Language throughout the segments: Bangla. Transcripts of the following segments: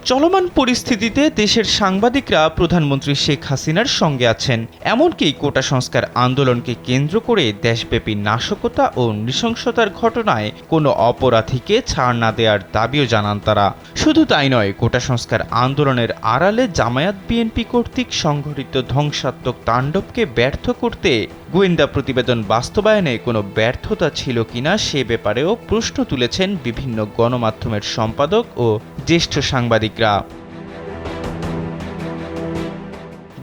চলমান পরিস্থিতিতে দেশের সাংবাদিকরা প্রধানমন্ত্রী শেখ হাসিনার সঙ্গে আছেন। এমনকি কোটা সংস্কার আন্দোলনকে কেন্দ্র করে দেশব্যাপী নাশকতা ও নৃশংসতার ঘটনায় কোনো অপরাধীকে ছাড় না দেওয়ার দাবিও জানান তারা। শুধু তাই নয়, কোটা সংস্কার আন্দোলনের আড়ালে জামায়াত বিএনপি কর্তৃক সংঘটিত ধ্বংসাত্মক তাণ্ডবকে ব্যর্থ করতে গোয়েন্দা প্রতিবেদন বাস্তবায়নে কোনো ব্যর্থতা ছিল কিনা সে ব্যাপারেও প্রশ্ন তুলেছেন বিভিন্ন গণমাধ্যমের সম্পাদক ও জ্যেষ্ঠ সাংবাদিকরা।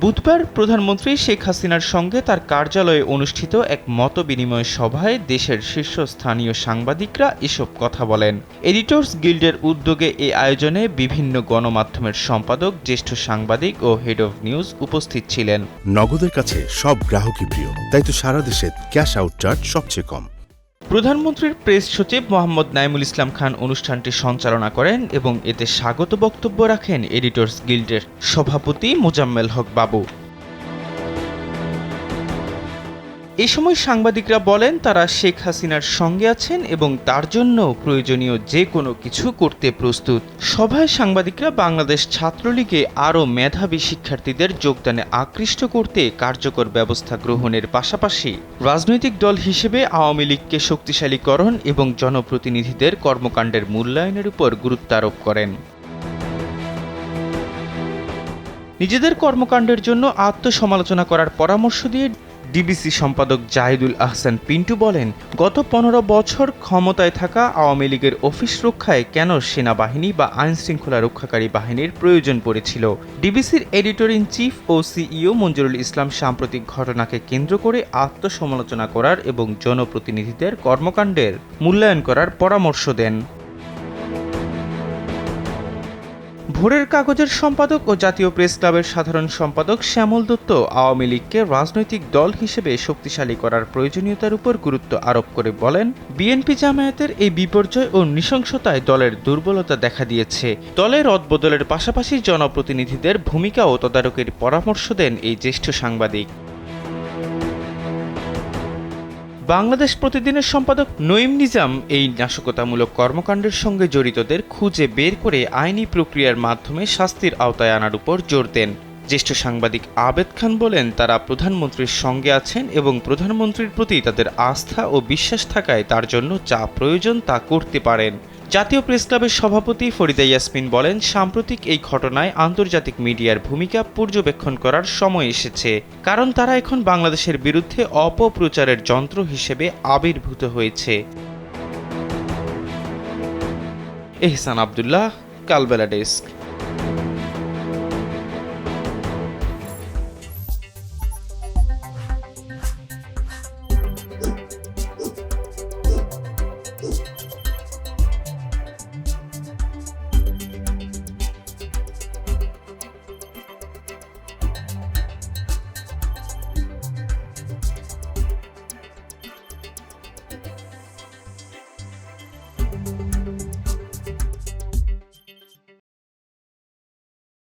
বুধবার প্রধানমন্ত্রী শেখ হাসিনার সঙ্গে তার কার্যালয়ে অনুষ্ঠিত এক মতবিনিময় সভায় দেশের শীর্ষস্থানীয় সাংবাদিকরা এসব কথা বলেন। এডিটর্স গিল্ডের উদ্যোগে এই আয়োজনে বিভিন্ন গণমাধ্যমের সম্পাদক, জ্যেষ্ঠ সাংবাদিক ও হেড অব নিউজ উপস্থিত ছিলেন। নগদের কাছে সব গ্রাহকই প্রিয়, তাই তো সারা দেশে ক্যাশ আউট চার্জ সবচেয়ে কম। প্রধানমন্ত্রীর প্রেস সচিব মোহাম্মদ নাইমুল ইসলাম খান অনুষ্ঠানটি সঞ্চালনা করেন এবং এতে স্বাগত বক্তব্য রাখেন এডিটর্স গিল্ডের সভাপতি মোজাম্মেল হক বাবু। এ সময় সাংবাদিকরা বলেন তারা শেখ হাসিনার সঙ্গে আছেন এবং তার জন্য প্রয়োজনীয় যে কোনো কিছু করতে প্রস্তুত। সভায় সাংবাদিকরা বাংলাদেশ ছাত্রলীগে আরও মেধাবী শিক্ষার্থীদের যোগদানে আকৃষ্ট করতে কার্যকর ব্যবস্থা গ্রহণের পাশাপাশি রাজনৈতিক দল হিসেবে আওয়ামী লীগকে শক্তিশালীকরণ এবং জনপ্রতিনিধিদের কর্মকাণ্ডের মূল্যায়নের উপর গুরুত্ব আরোপ করেন। নিজেদের কর্মকাণ্ডের জন্য আত্মসমালোচনা করার পরামর্শ দিয়ে ডিবিসি সম্পাদক জাহিদুল আহসান পিন্টু বলেন, গত ১৫ বছর ক্ষমতায় থাকা আওয়ামী লীগের অফিস রক্ষায় কেন সেনাবাহিনী বা আইনশৃঙ্খলা রক্ষাকারী বাহিনীর প্রয়োজন পড়েছিল। ডিবিসির এডিটর ইন চিফ ও সিইও মঞ্জুরুল ইসলাম সাম্প্রতিক ঘটনাকে কেন্দ্র করে আত্মসমালোচনা করার এবং জনপ্রতিনিধিদের কর্মকাণ্ডের মূল্যায়ন করার পরামর্শ দেন। ভোরের কাগজের সম্পাদক ও জাতীয় প্রেস ক্লাবের সাধারণ সম্পাদক শ্যামল দত্ত আওয়ামী লীগকে রাজনৈতিক দল হিসেবে শক্তিশালী করার প্রয়োজনীয়তার উপর গুরুত্ব আরোপ করে বলেন, বিএনপি জামায়াতের এই বিপর্যয় ও নৃশংসতায় দলের দুর্বলতা দেখা দিয়েছে। দলের রদবদলের পাশাপাশি জনপ্রতিনিধিদের ভূমিকা ও তদারকির পরামর্শ দেন এই জ্যেষ্ঠ সাংবাদিক। বাংলাদেশ প্রতিদিনের সম্পাদক নঈম নিজাম এই নাশকতামূলক কর্মকাণ্ডের সঙ্গে জড়িতদের খুঁজে বের করে আইনি প্রক্রিয়ার মাধ্যমে শাস্তির আওতায় আনার উপর জোর দেন। জ্যেষ্ঠ সাংবাদিক আবেদ খান বলেন, তারা প্রধানমন্ত্রীর সঙ্গে আছেন এবং প্রধানমন্ত্রীর প্রতি তাদের আস্থা ও বিশ্বাস থাকায় তার জন্য যা প্রয়োজন তা করতে পারেন। জাতীয় প্রেস ক্লাবের সভাপতি ফরিদা ইয়াসমিন বলেন, সাম্প্রতিক এই ঘটনায় আন্তর্জাতিক মিডিয়ার ভূমিকা পর্যবেক্ষণ করার সময় এসেছে, কারণ তারা এখন বাংলাদেশের বিরুদ্ধে অপপ্রচারের যন্ত্র হিসেবে আবির্ভূত হয়েছে। এহসান আব্দুল্লাহ, কালবেলা ডেস্ক।